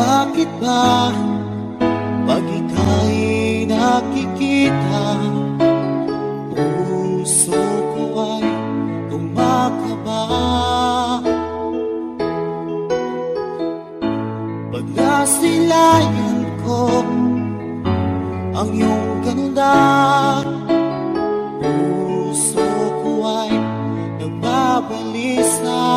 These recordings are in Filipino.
Bakit ba pag ika'y nakikita, puso ko ay kumakaba? Pag nasilayan ko ang iyong ganda, puso ko ay nagbabalisa.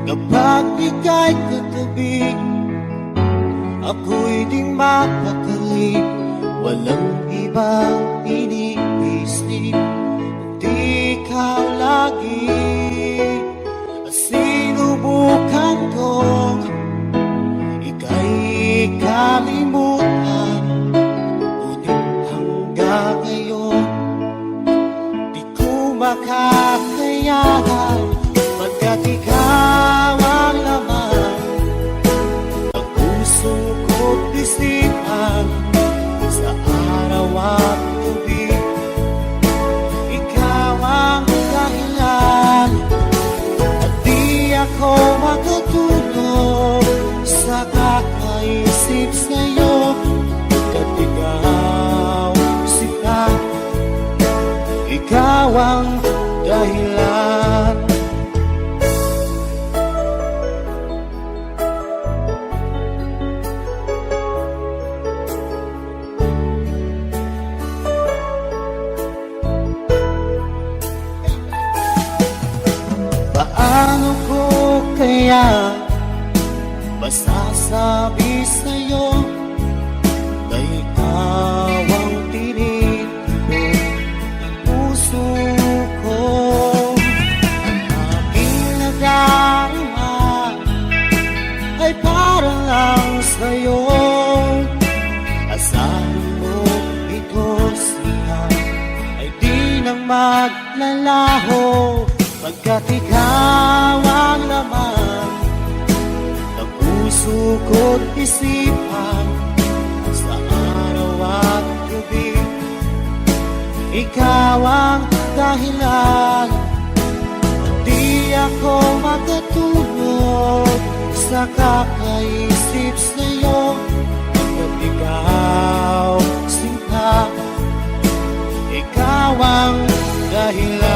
Kapag ika'y katabi, ako'y di mapakali. Walang ibang iniisip, kundi ikaw lagi. At sinubukan kong ika'y kalimutan, ngunit hanggang ngayon di ko makakayanan. Pagkat ikaw ang laman ng puso ko't isipan, sa araw at gabi ikaw ang dahilan. At di ako makatulog sa kakaisip sa'yo, pagkat ikaw sila, ikaw ang dahilan. Paano ko kaya masasabi sa'yo na ikaw ang tinitibok ng puso ko? Ang aking nadarama ay para lang sa'yo. Asahan mo ito siya ay di nang maglalaho, pagkat ikaw ang laman ng puso ko't isipan, sa araw at gabi ikaw ang dahilan. Di ako makatulog sa kakaisip sa'yo, pagkat ikaw sinta, ikaw ang dahilan.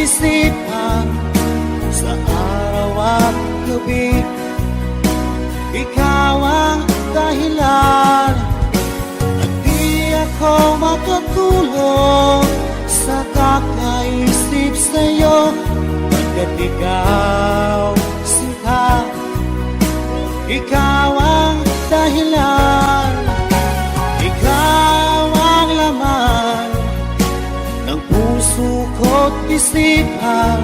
Isipan, sa araw at gabi ikaw ang dahilan. At di ako makatulog sa kakaisip sa'yo, pagkat ikaw sinta, ikaw ang dahilan. Ikaw ang laman ng puso ko't isipan,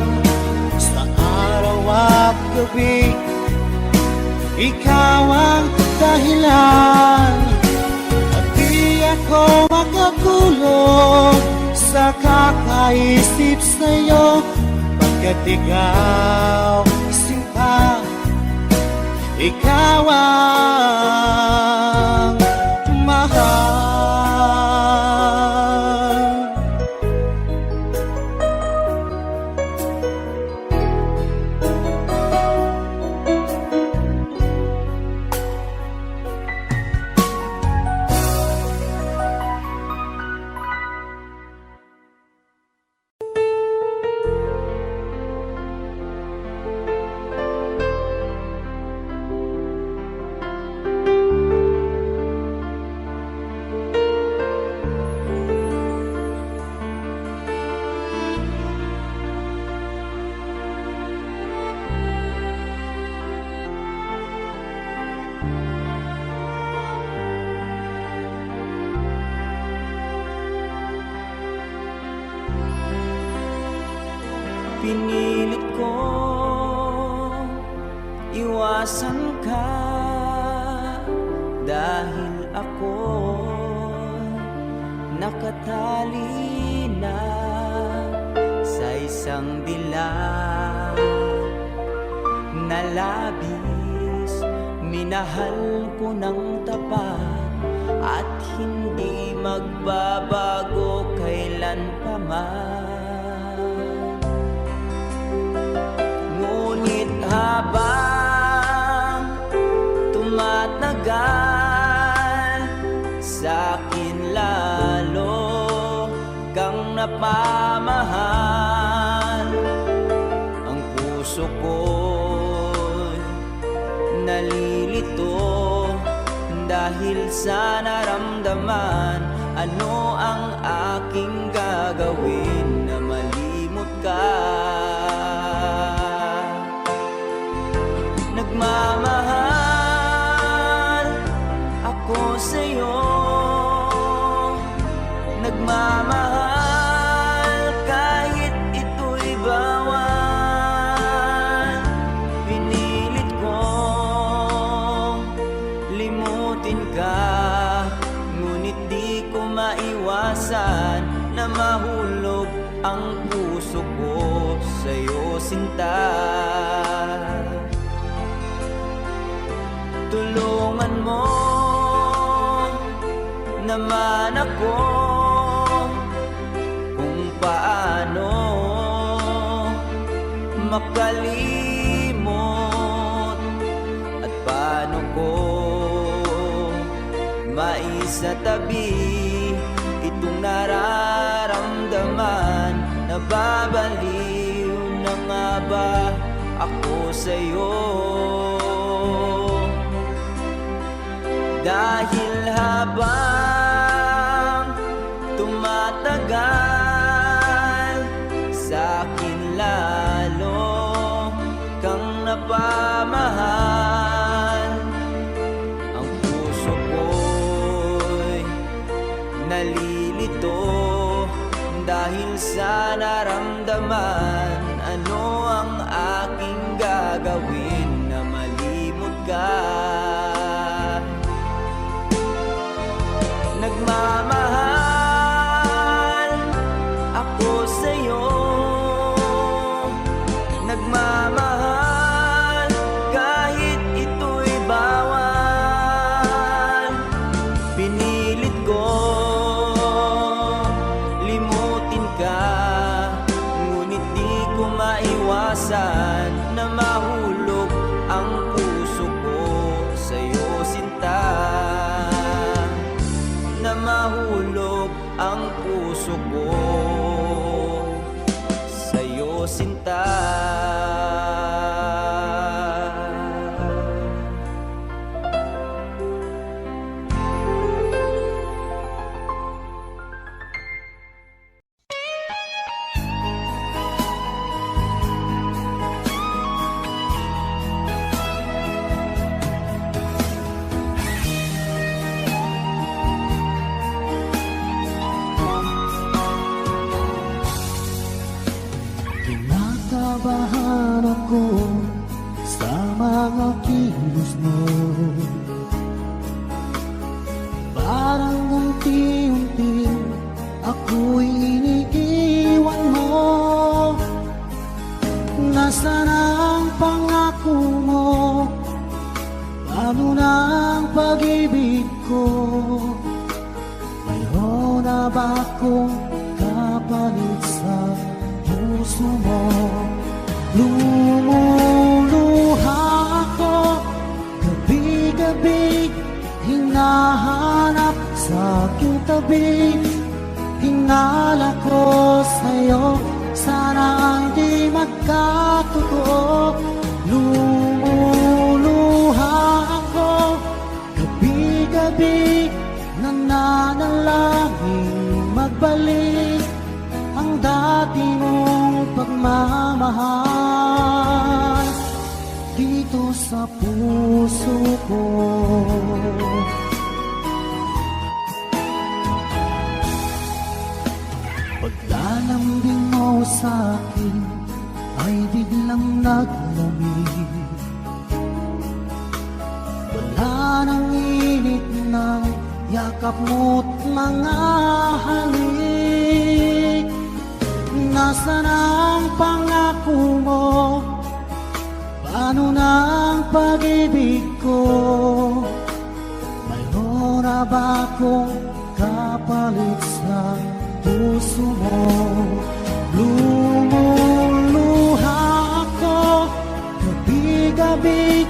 sa araw at gabi ikaw ang dahilan. At di ako makatulog sa kakaisip sa'yo, pagkat ikaw sinta, ikaw ang mahal. Pinilit ko iwasan ka dahil ako nakatali na sa isang dilag na labis. Minahal ko ng tapat at hindi magbabago kailan pa man. Ngunit habang tumatagal, sa'kin lalo kang napamahal. Ang puso ko'y nalilito dahil sa naramdaman. Ano ang aking gagawin na malimot ka? Nagmamahal ako sa'yo, nagmamahal kahit ito'y bawal. Pinilit kong limutin ka, ngunit di ko maiwasan na mahulog ang puso ko sa'yo, sinta. Tulungan mo naman ako kung paano makalimot at paano ko maisatabi itong nararamdaman. Nababaliw na nga ba ako sa'yo? Dahil habang tumatagal, sa'kin lalo kang napamahal. Ang puso ko'y nalilito dahil sa naramdaman. Ano ang aking gagawin na malimot ka? Nagmamahal ako sa'yo, nagmamahal kahit ito'y bawal. Pinilit ko limutin ka, ngunit di ko maiwasan na mahulog ang puso ko sa'yo, sinta. Na mahulog ang puso ko sa'yo, sinta. Kinakabahan ako sa mga kilos mo, parang unti-unti ako'y iniiwan mo. Nasaan ang pangako mo? Paano na ang pag-ibig ko? Mayroon na ba akong kapalit sa puso mo? Lumuluha ako gabi-gabi, hinahanap sa aking tabi. Hinala ko sa'yo, sana hindi magkatotoo. Lumuluha ako gabi-gabi, nananalangin magbalik ang dati mong pagmamahal dito sa puso ko. Paglalambing mo sa'kin, ay biglang naglamig. Wala nang init ng yakap mo't mga halik. Nasaan ang pangako mo? Paano na ang pag-ibig ko? Mayroon na ba akong kapalit sa puso mo? Lumuluha ako, gabi-gabi,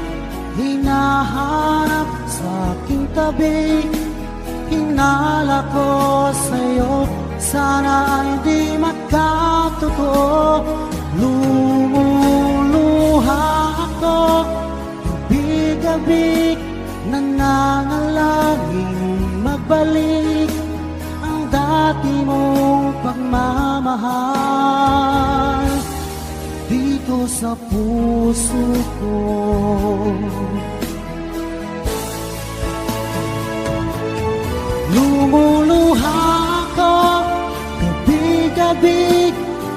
hinahanap sa aking tabi. Hinala ko sa'yo, sana ay di magkatotoo. Lumuluha ako, gabi-gabi, nananalangin magbalik ang dati mong pagmamahal dito sa puso ko. Lumuluha ako, gabi-gabi,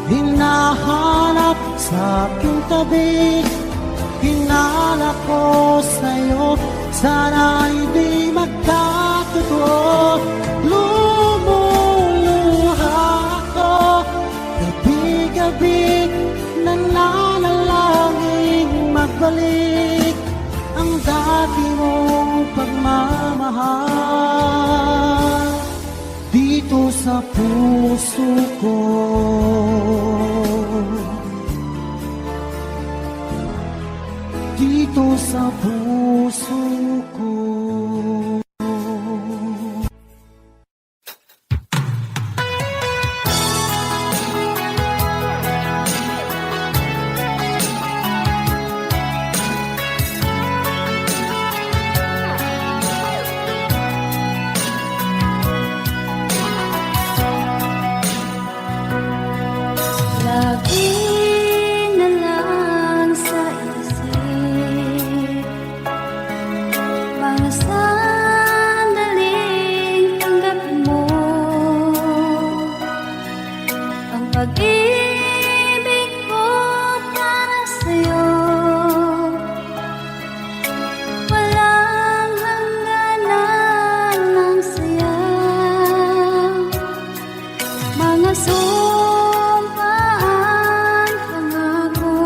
hinahanap sa aking tabi. Hinala ko sa'yo, sana ay di magkatotoo. Lumuluha ako, gabi-gabi, nananalangin magbalik ang dati mong pagmamahal dito sa puso ko. Dito sa puso ko. Lagi na lang sa isip mga sandaling tanggapin mo ang pag-ibig ko para sa'yo. Walang hangganan ng saya, mga sumpaan, pangako.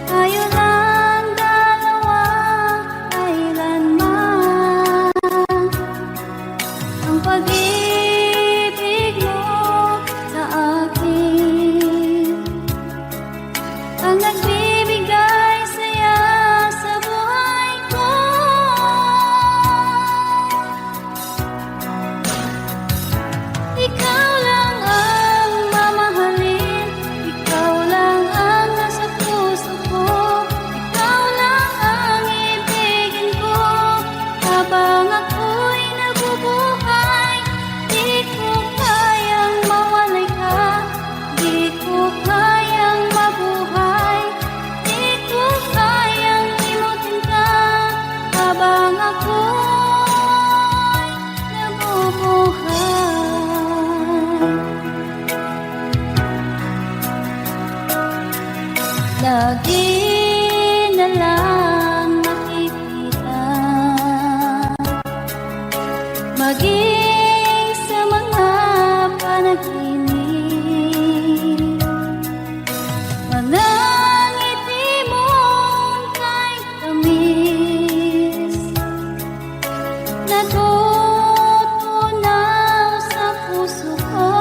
Tayo lang dalawa, kailanman. Ang pag-ibig mo sa akin ang nagbibigay saya sa buhay ko. Ikaw lang ang mamahalin, ikaw lang ang nasa puso ko, ikaw lang ang ibigin ko habang ako'y nabubuhay. Di ko kayang mawalay ka, di ko kayang mabuhay, di ko kayang limutin ka habang ako'y nabubuhay. Lagi na lang nakikita, maging sa mga panaginip, mga ngiti mong kahit tamis, natutunaw sa puso ko.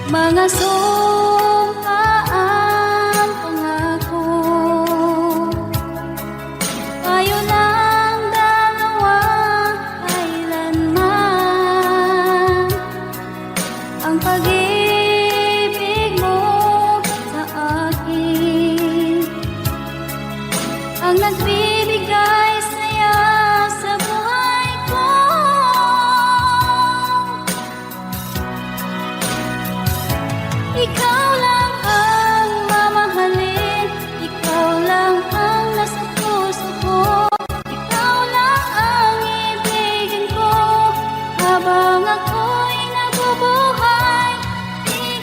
Mga sumpaan, pangako. Tayo lang dalawa, kailanman. Ang pag-ibig mo sa akin ang nagbibigay saya sa buhay ko. Ikaw lang ang mamahalin, ikaw lang ang nasa puso ko, ikaw lang ang ibigin ko habang ako'y nabubuhay. Di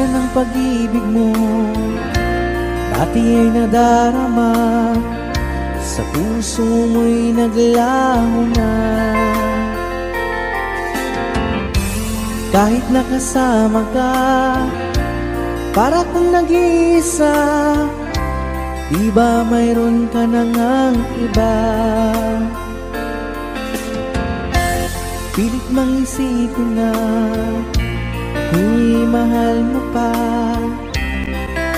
Asan ang pag-ibig mo? Dati ay nadarama, sa puso mo'y naglaho na. Kahit nakasama ka, para kang nag-iisa. Di ba mayroon ka na ngang iba? Pilit mang isipin na ako'y mahal mo pa,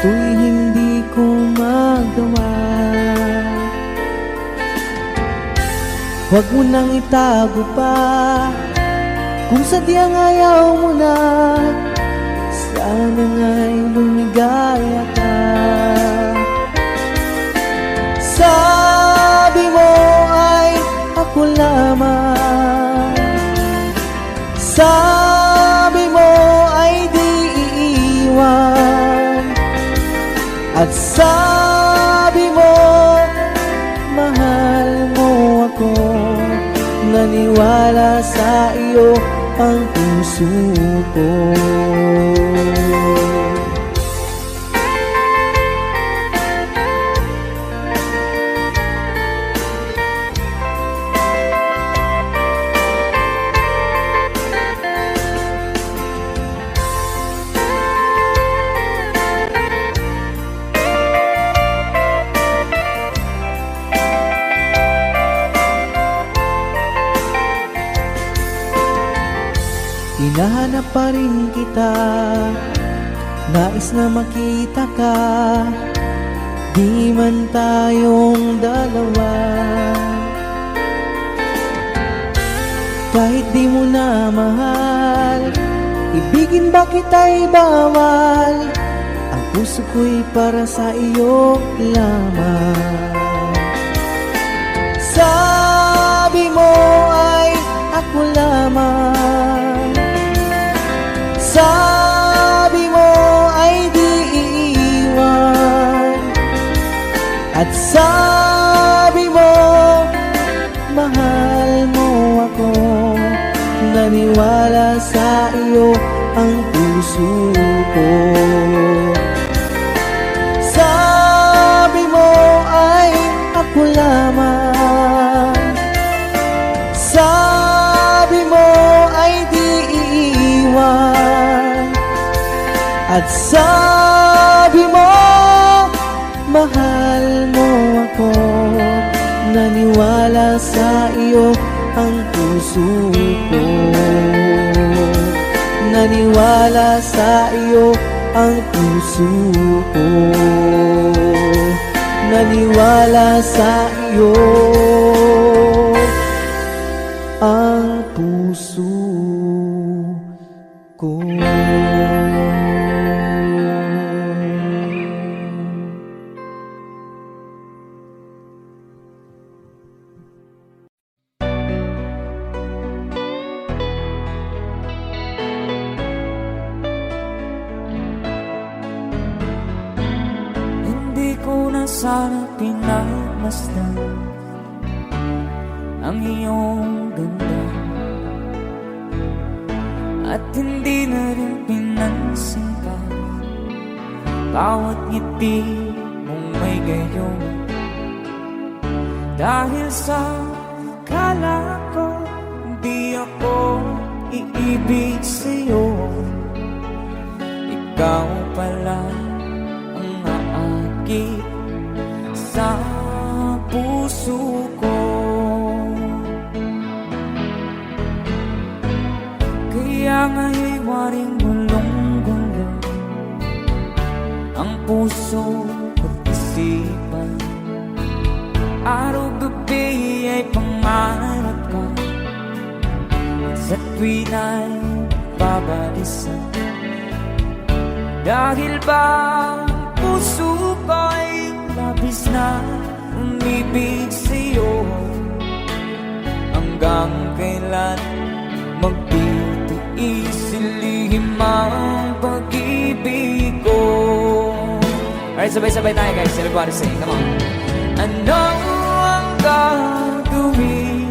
to'y hindi ko magawa. Huwag mo nang itago pa, kung sadyang ayaw mo na, sana nga'y lumigaya ka. Sabi mo ay ako lamang, sabi mo ay di iiwan, at sabi mo mahal mo ako. Naniwala sa iyo ang puso ko. Hinahanap pa rin kita, nais na makita ka, di man tayong dalawa. Kahit di mo na mahal, ibigin ba kita'y bawal, ang puso ko'y para sa iyo lamang. Sabi mo ay ako lamang, sabi mo ay di iiwan, at sabi mo mahal mo ako. Naniwala sa iyo ang puso ko. Sabi mo ay ako lamang, sabi mo ay di iiwan, at sabi mo mahal mo ako. Naniwala sa iyo ang puso ko. Naniwala sa iyo ang puso ko. Naniwala sa iyo ang puso ko. Hindi ko na sana pinagmasdan ang iyong ganda, at hindi na rin pinansin pa bawat ngiti mong may gayon. Dahil sa kala ko di ako iibig sa'yo, ikaw pala ang aakit sa puso ko. Kaya nga'y waring gulong-gulo ang puso at isipan. Araw-gabi ay pangarap ka, at sa tuwin ay babalisan. Dahil ba ang puso ko'y labis na umibig sa'yo, hanggang kailan magtitiis ilihim ang pag-ibig ko. Alright, sabay-sabay tayo guys. Everybody sing, come on. Ano ang gagawin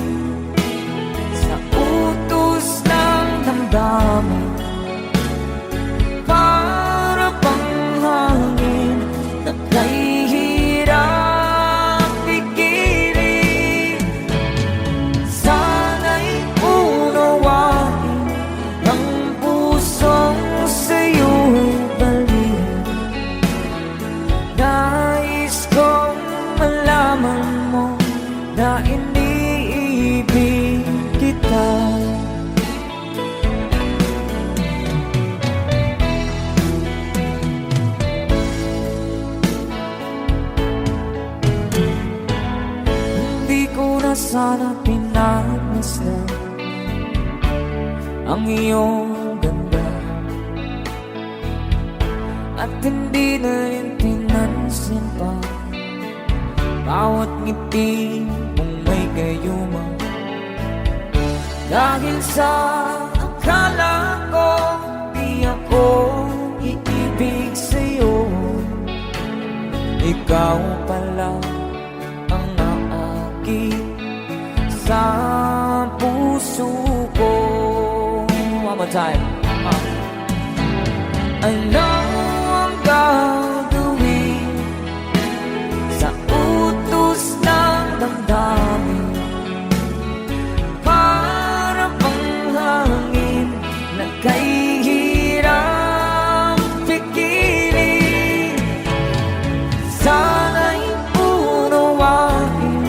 sa utos ng damdamin? na iniibig kita. Hindi ko na sana pinagmasdan ang iyong ganda, at hindi na rin pinansin pa bawat ngiti mong may gayuma. Dahil sa akala ko di ako iibig sa'yo, ikaw pala ang naakit sa puso ko. One more time. Ano ang gagawin sa utos ng damdamin? Para bang hangin na kahirap pigilan. Sana'y unawain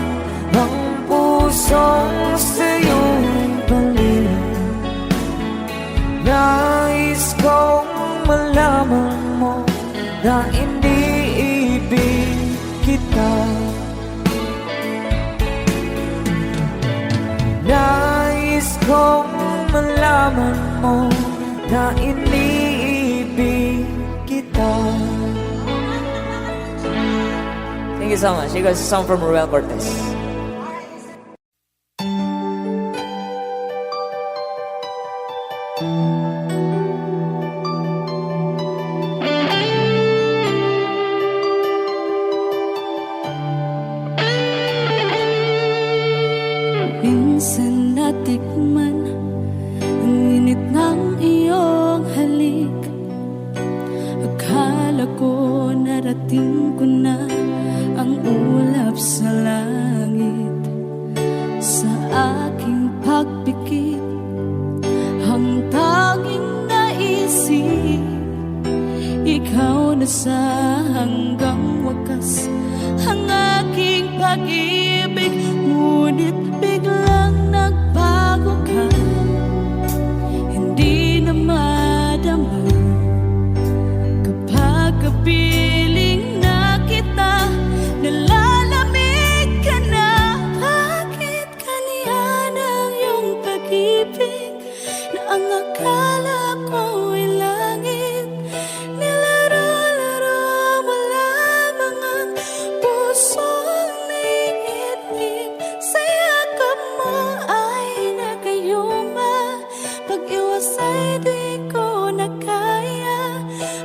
ang pusong sa'yo'y balik. Nais kong malaman mo na iniibig kita. Nais kong malaman mo na iniibig kita. Thank you so much. You guys, a song from Ruel Cortez. Minsan natikman ang init ng iyong halik. Akala ko narating ko na ang ulap sa langit. Sa aking pagpikit, ang tanging naisip, ikaw na sa hanggang wakas ang aking pag-ibig. Ngunit biglang nagbago ka, hindi na madama kapag kapiling na kita. Nalalamig ka na, bakit kaniyan ang iyong pag-ibig na ang akala ko ay langit? Nilaro-laro mo lamang ang pusong naiinig. Sa yakap mo ay nagayuma, pag-iwas ay di ko na kaya.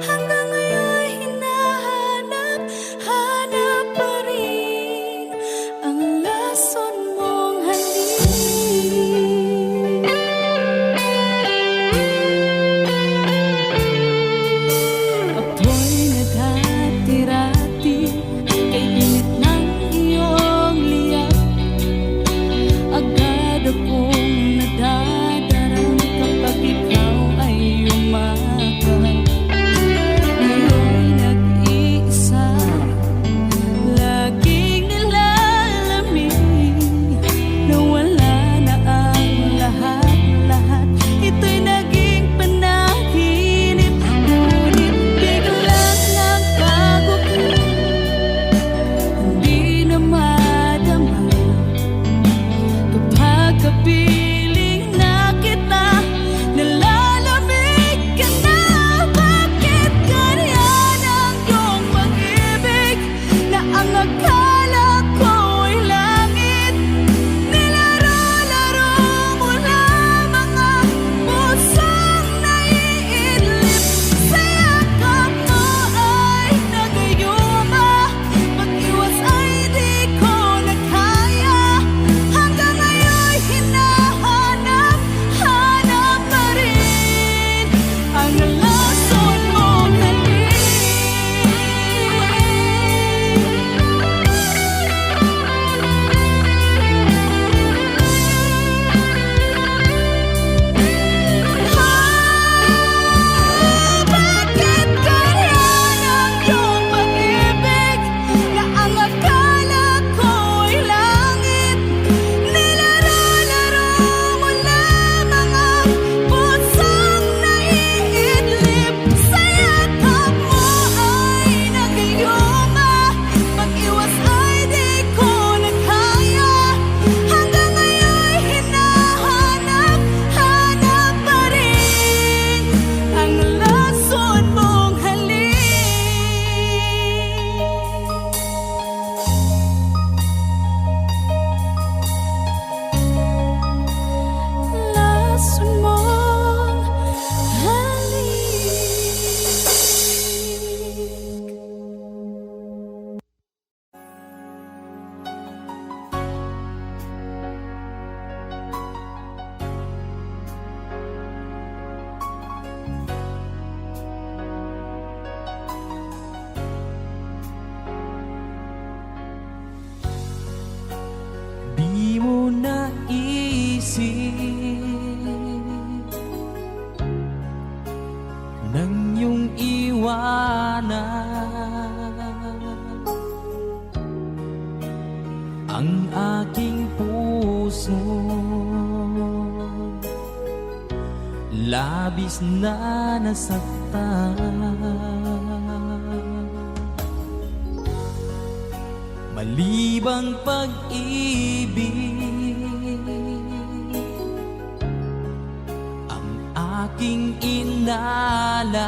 Hanggang ngayon hinahanap, hanap pa rin ang lason mong halik. Ako'y naghatirati kay init ng iyong liyak. Agad akong nadadarang kapag ikaw ay umakap. Ngayon nag-iisa, laging nilalamig, nawala na ang lahat-lahat. Ito'y naging panaginip, ngunit biglang nagbago ka, hindi na madama kapag kapiling na kita. Nalalamig ka na, bakit ganyan ang iyong pag-ibig na ang akala ko ay langit? Nilaro-laro mo lamang ang pusong naiidlip. Sa yakap mo ay nagayuma, pag-iwas ay di ko na kaya. Hanggang ngayon hinahanap, naisip nang iyong iwanan ang aking puso. Labis na nasaktan, malibang pag-ibig ang aking inalay.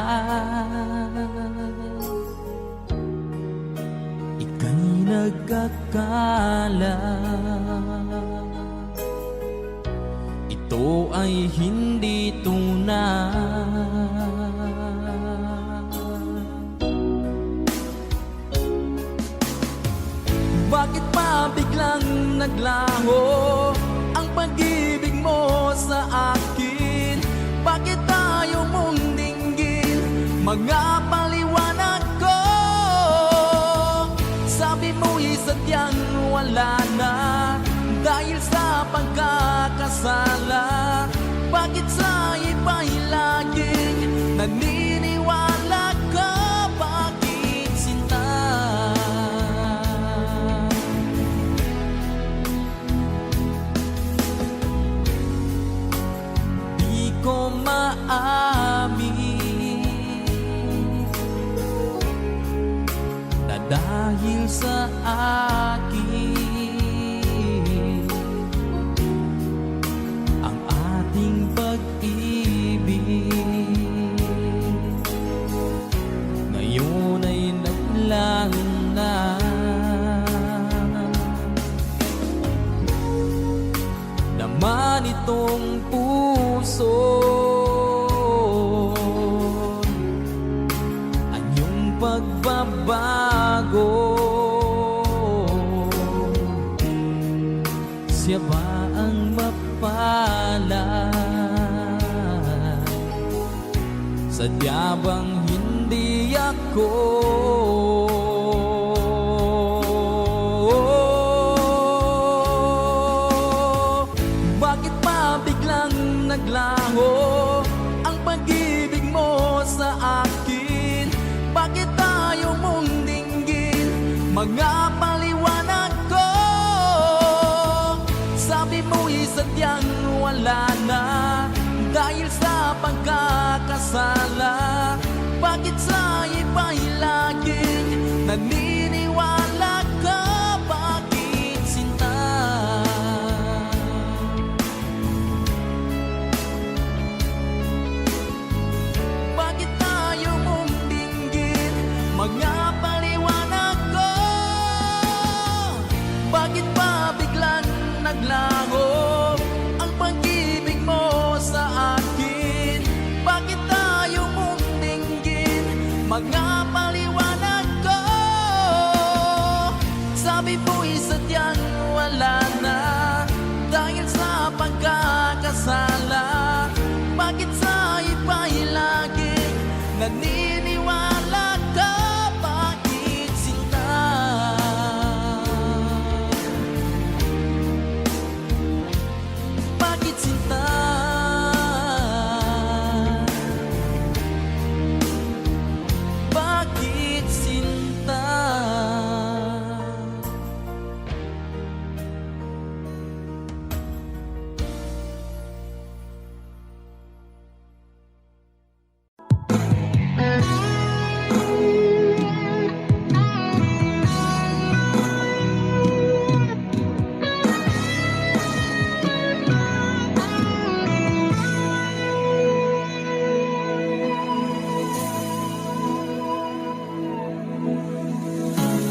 Ika'y nagkakala ito ay hindi tunay. Bakit pa biglang naglaho ang pag-ibig mo sa akin? Bakit tayo mong dinggin mga paliwanag ko? Sabi mo'y sadyang wala na dahil sa pagkakasala. Bakit sa iba'y laging naniniwala ka? Bakit sinta? Di ko maamin na dahil sa akin ang ating pag-ibig ngayon ay naglaho na. Naman itong puso ang iyong pagbabago. Siya ba ang mapalad? Sadya bang hindi ako? Bakit pa biglang naglaho ang pag-ibig mo sa akin? Bakit tayo mong dinggin mga paliwanag ko? Sabi mo'y sadyang wala na dahil sa pagkakasala. Bakit sa iba'y laging naniniwala ka? Bakit sinta? Bakit tayo mong dinggin mga paliwanag ko? Bakit pa biglang naglaho ang pag-ibig mo sa akin? Bakit tayo mong dinggin mga paliwanag ko? Sabi mo'y sadyang wala na dahil sa pagkakasala. Bakit sa iba'y laging naniniwala ka? Bakit sinta? Bakit sinta? Bakit sinta?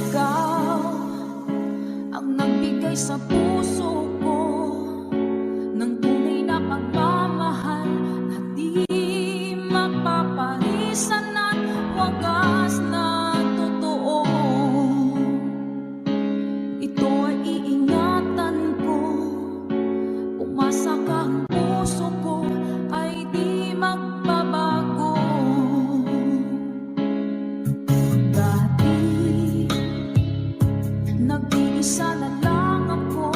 Ikaw ang nagbigay sa puso ko ng tunay na pagmamahal na di mapapalisan at wagas na totoo. Ito ay iingatan ko, umasa ka ang puso ko ay di magbabago. Dati nag-iisa na lang ako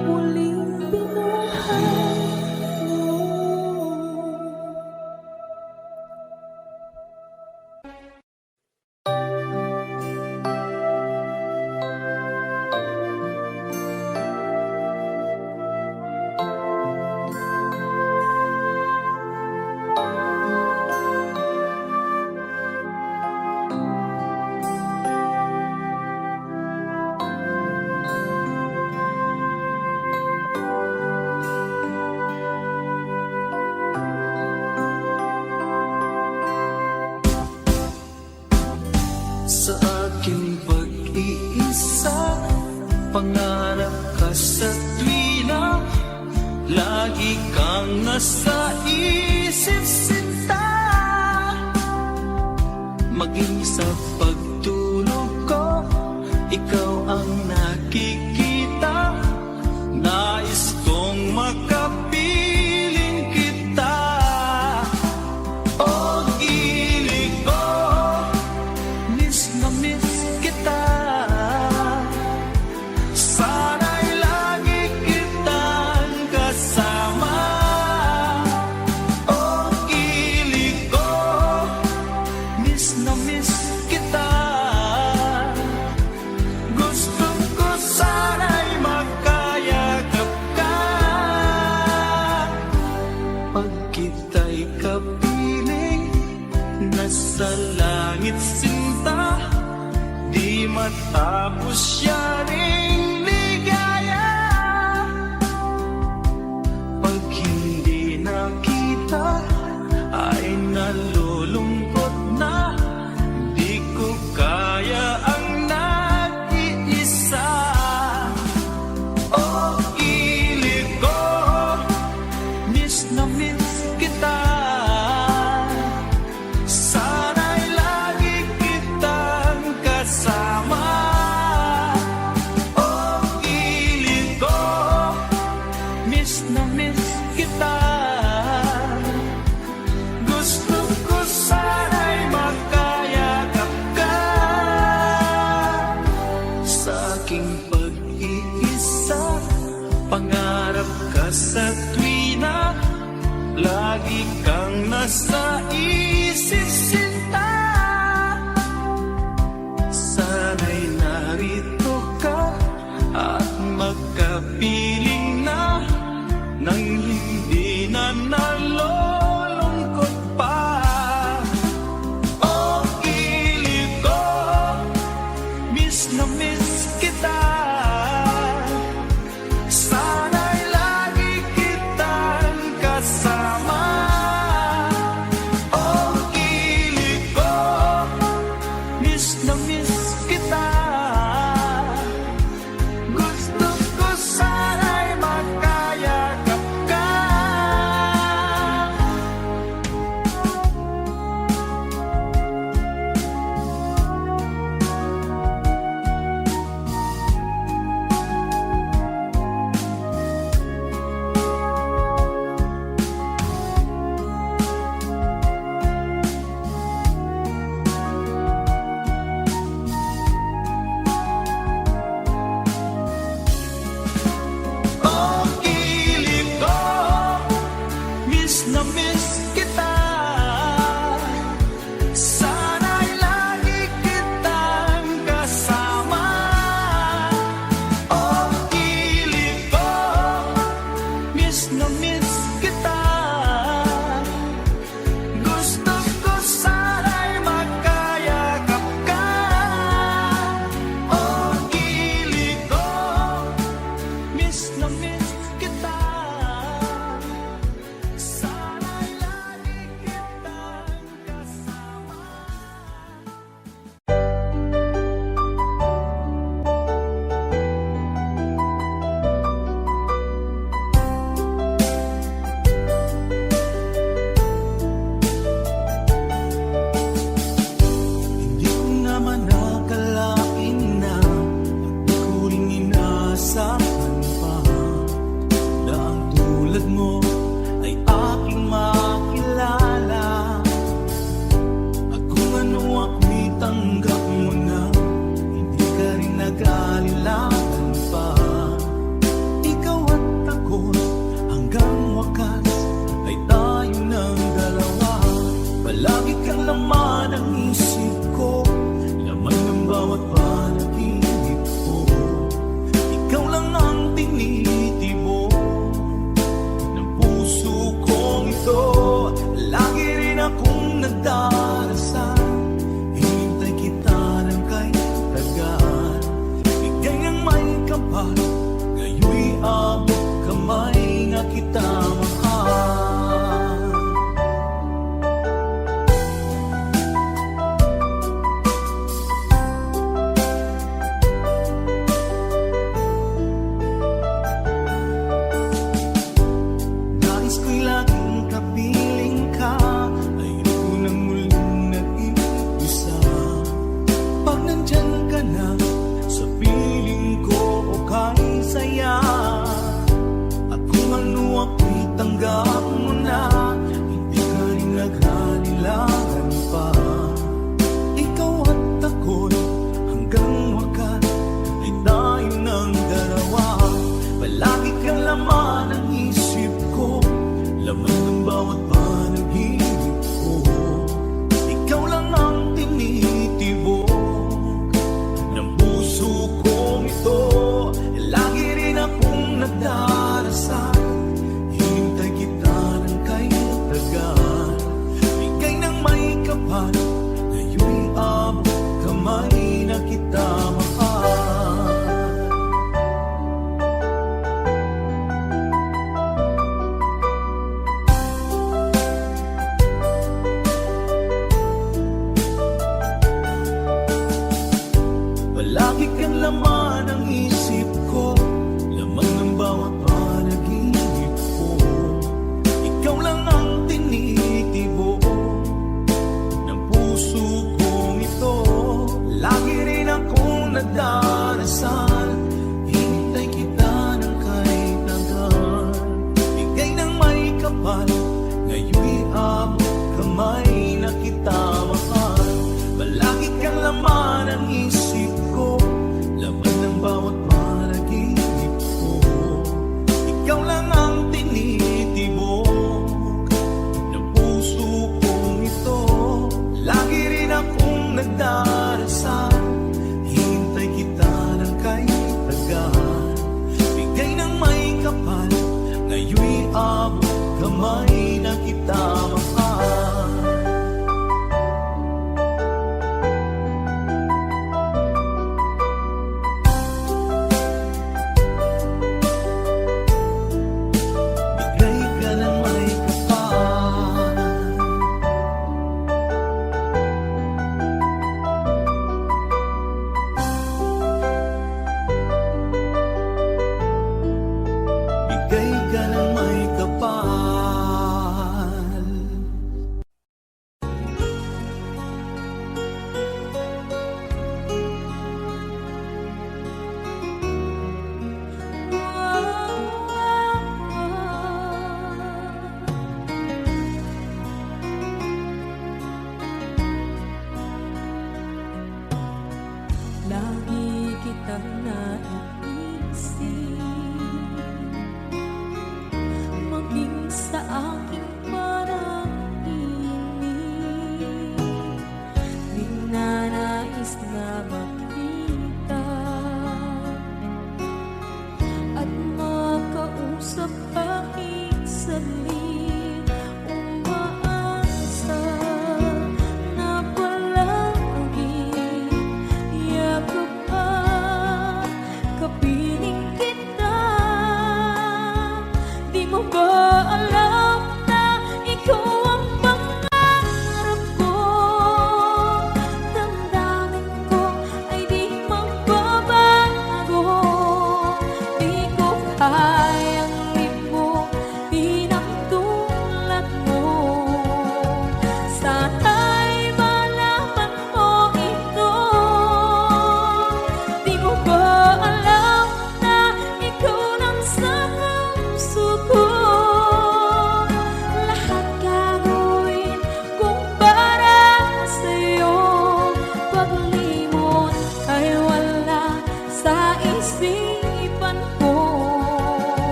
Muling binuhay mo. Sa aking pag-iisa, pangarap ka sa tuwina, lagi kang nasa isip sinta. Maging sa pagtulog ko, ikaw ang nakikita. Nais kong makapiling kita. Oh, ilig ko, miss na miss kita. Sana'y lagi kitang kasama. Oh, ilig ko, miss na miss kita. Gusto ko sana'y makayagap ka. Pag kita'y kapiling, nasa langit sinta, di matapos siya ring ligaya. Pag hindi nakita, ay nalulungkot na, di ko kaya ang nag-iisa. Oh, ilig ko, miss na miss kita. Sana'y lagi kitang kasama. Oh, ilig ko, miss na miss kita. Gusto ko sana'y makayakap ka. Sa aking pag-iisa, pangarap ka sa tuwina, lagi kang nasa isip sinta. Sana'y narito ka at magkapiling na, nang hindi na nalulungkot pa. Oh, ilig ko, miss na miss kita. Sana'y lagi kitang kasama.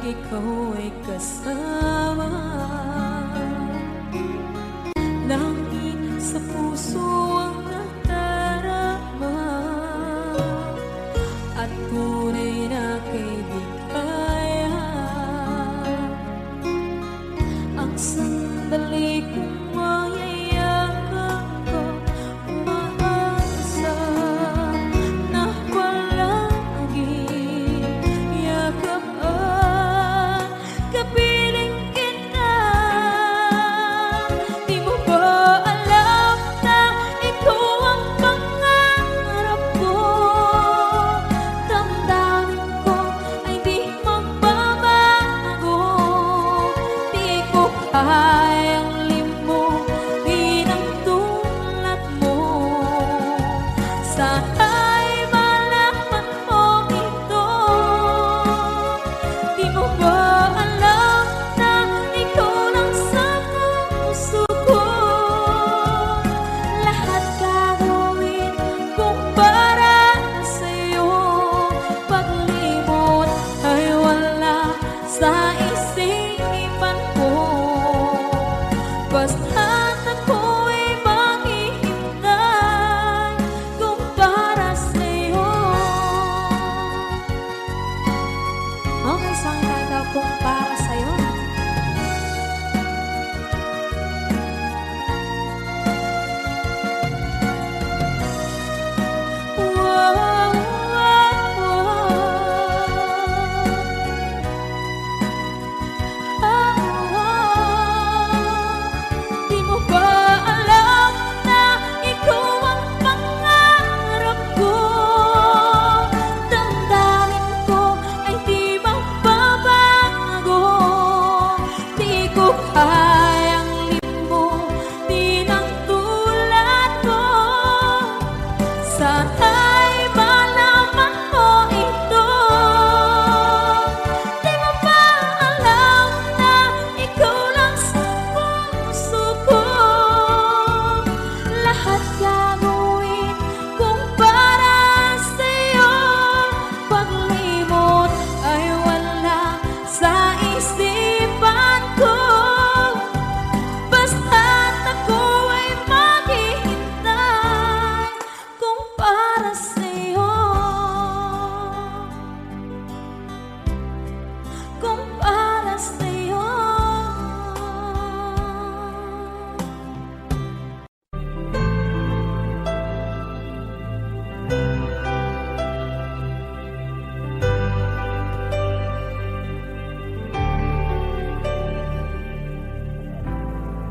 ikaw ay kasama. Langit sa puso ang nadarama, at tunay na kaibigan. Ang sandali kong mayayakap ko, umaasa na palagi yakap kapiling kita. Di mo ba alam na ikaw ang pangarap ko? Damdamin ko ay di magbabago. Di ko kayang limutin ang tulad mo. Sana'y malaman mo ito. Di mo ba alam na ikaw lang sa puso ko? Lahat gagawin kung para sa'yo. Paglimot ay wala sa isipan ko. Basta't ako'y maghihintay kung para sa'yo. Okay, saan ka kung para sa'yo? Wow, wow, Di mo ba alam na ikaw ang pangarap ko? Damdamin ko ay di magbabago. Di ko kayang limutin ang tulad ko. Sana'y malaman mo ito. Di mo ba alam na ikaw lang sa puso ko? Lahat gagawin kung para sa'yo. Paglimot ay wala sa isipan ko. Basta't ako ay maghihintay kung para sa'yo. Kung para sa'yo.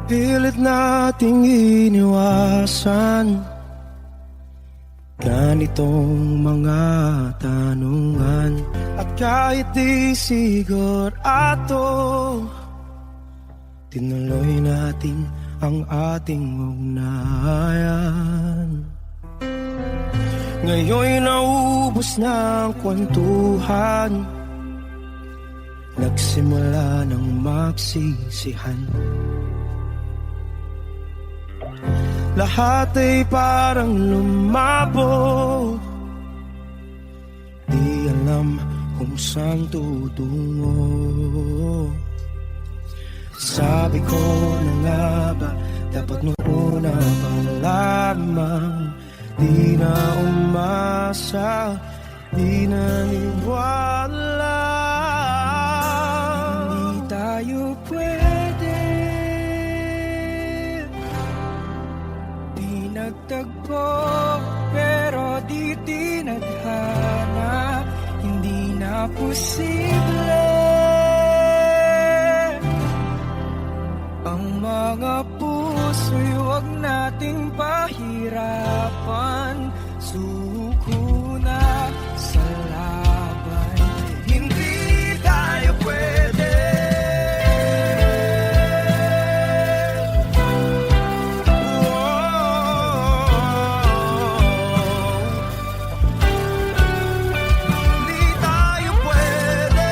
Pilit nating iniwasan ganitong mga tanungan. At kahit di sigurado, tinuloy natin ang ating ugnayan. Ngayon'y naubos na ang kwentuhan, nagsimula ng magsisihan. Lahat ay parang lumabo, di alam kung saan tutungo. Sabi ko na nga ba, dapat noon na pa lamang. Di na umasa, di naniwala. Hindi tayo pwede, di nagtagpo, pero di tinadhana. Hindi na posible ang mga puso'y huwag nating pahirapan. Suko na sa laban, hindi tayo pwede. Hindi tayo pwede.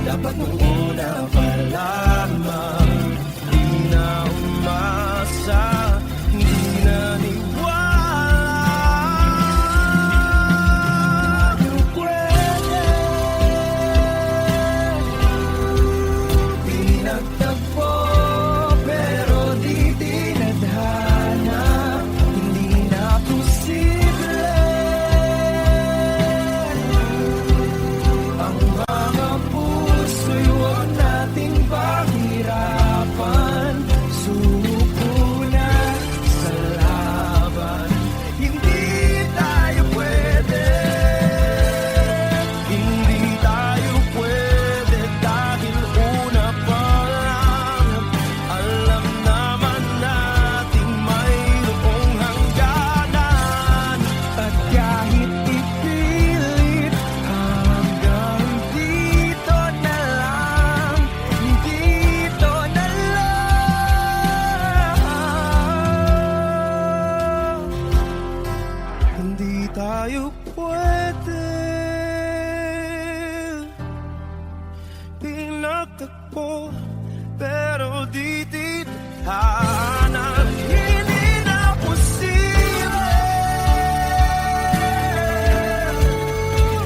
dapat nung una pa lamang. Di na umasa, di naniwala. Kung pwede, di nagtagpo, pero di tinadhana. Hindi na posible ang mga puso'y huwag nating pahirapan. Sumuko na sa laban. Hindi tayo pwede, hindi tayo pwede dahil una pa lang alam naman nating mayroong hangganan. At kahit ipilit hanggang dito na lang, dito na lang. Hindi tayo pwede pinagtagpo, pero di tithanan. Hindi na posible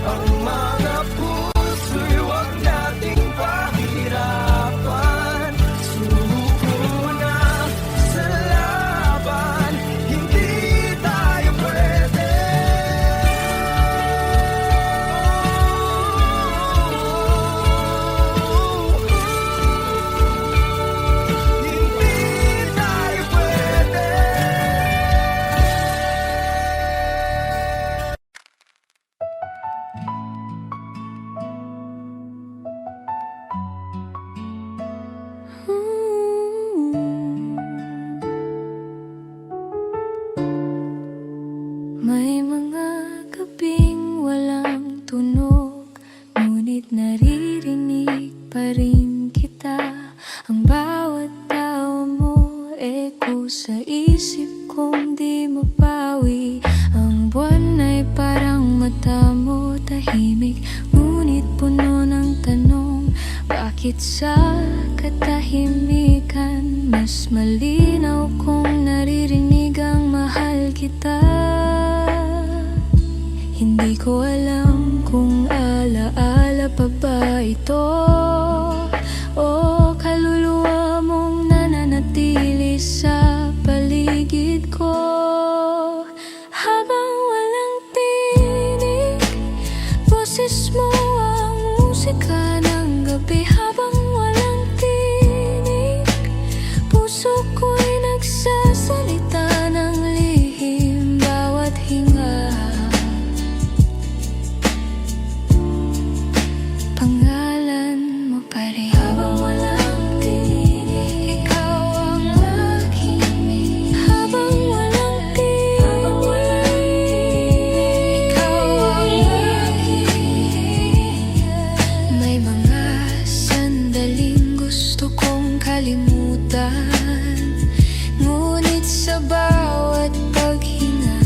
ang mga puso'y huwag nating pahirapan. Sumuko na sa laban. Hindi tayo pwede. Hindi tayo pwede. May mga gabing walang tunog, ngunit naririnig pa rin kita. Ang bawat tawa mo, eko sa isip kong di mapawi. Ang buwan ay parang mata mo, tahimik, ngunit puno ng tanong. Bakit sa katahimikan mas malinaw kung naririnig ang mahal kita? Hindi ko alam kung alaala pa ba ito o kaluluwa mong nananatili sa paligid ko. Habang walang tinig, boses mo ang musika ng gabi. Habang walang tinig, puso ko'y nagsasalita ng lihim. Bawat hinga, pangalan mo pa rin. Habang walang tinig, ikaw ang aking. Habang walang tinig, ikaw ang aking. May mga sandaling gusto kong kalimutan, ngunit sa bawat paghinga,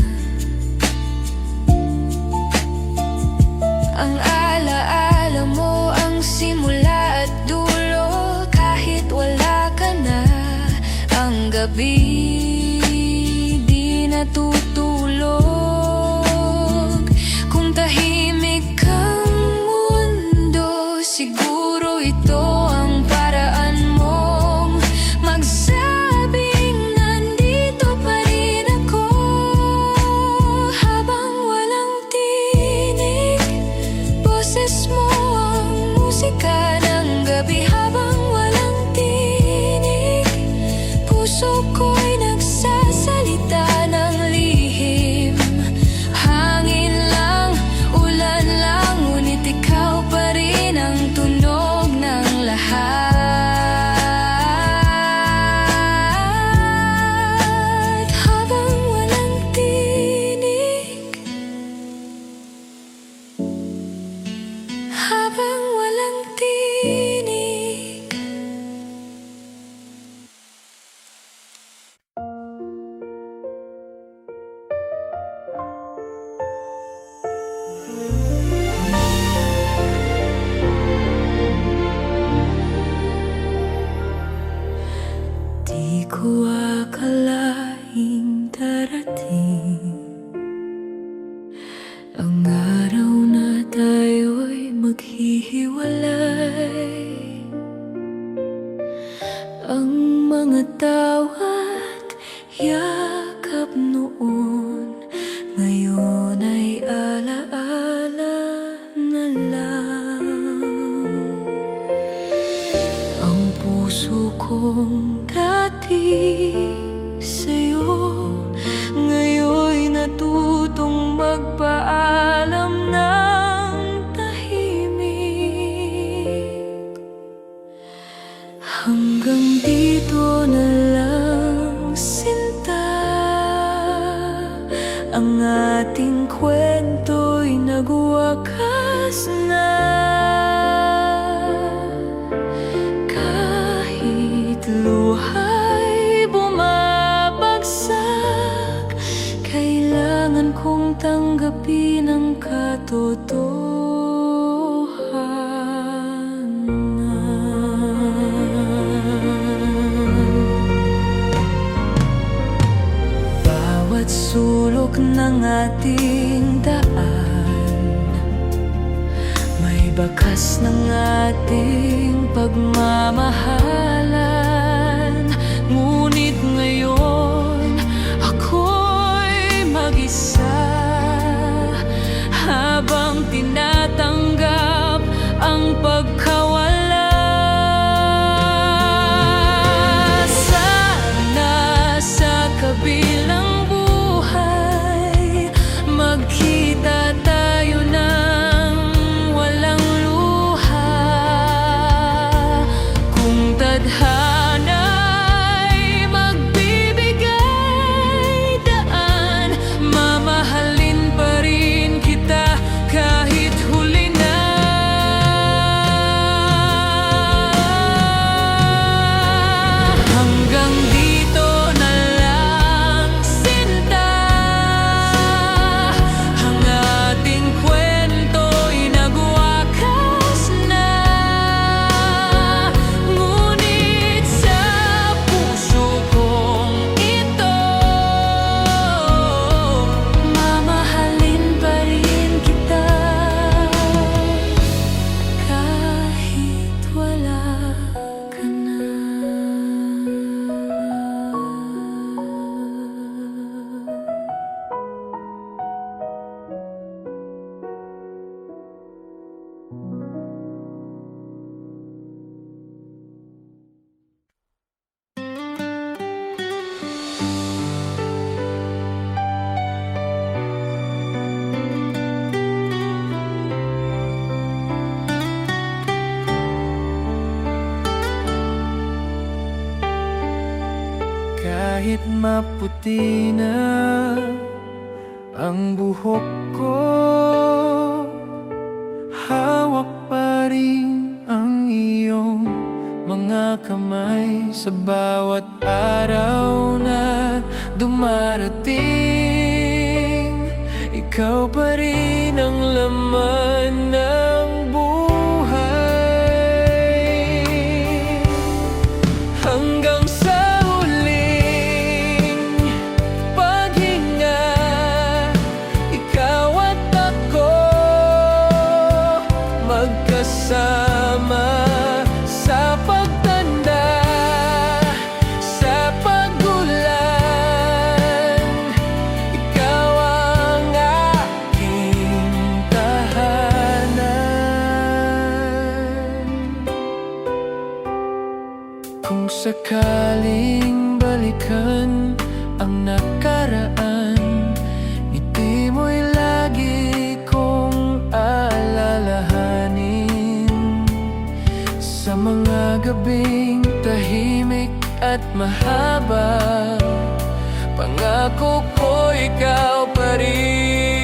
ang alaala mo ang simula at dulo. Kahit wala ka na, ang gabi di natutulog. Kung tahimik ang mundo, siguro ito ang paraan mong magsabing nandito pa rin ako. Habang walang tinig, boses mo ang musika ng gabi. Habang walang tinig, puso ko'y ko akalaing darating ang araw na tayo'y maghihiwalay. Ang mga tawa't yakap noon ngayon ay alaala na lang. Ang puso kong dati sa'yo ngayon'y natutong magpaalam ng tahimik. Hanggang dito na lang, sinta, ang ating kwento'y nagwakas na. Kahit luha'y bumabagsak, kailangan kong tanggapin ang katotohanan. Bawat sulok ng ating daan, may bakas ng ating pagmamahalan. Ngunit ngayon, ako'y mag-isa, habang tinatanggap ang pagkawala. Sana sa kabilang buhay, magkita tayo ng walang luha. Kung tadhana'y magbibigay daan, mamahalin pa rin kita kahit huli na. Hanggang dito na lang, sinta, ang ating kwento'y nagwakas na. Ngunit sa puso kong ito, mamahalin pa rin kita kahit wala ka na. Kahit maputi na ang buhok ko, hawak pa rin ang iyong mga kamay. Sa bawat araw na dumarating, ikaw pa rin ang laman ng buhay. Hanggang sa huling paghinga, ikaw at ako magkasama sa pagtanda, sa paggulan. Ikaw ang aking tahanan. Kung sakaling balikan ang nakaraan, ngiti mo'y lagi kong alalahanin. Sa mga gabing tahimik at mahaba, pangako ko ikaw pa rin.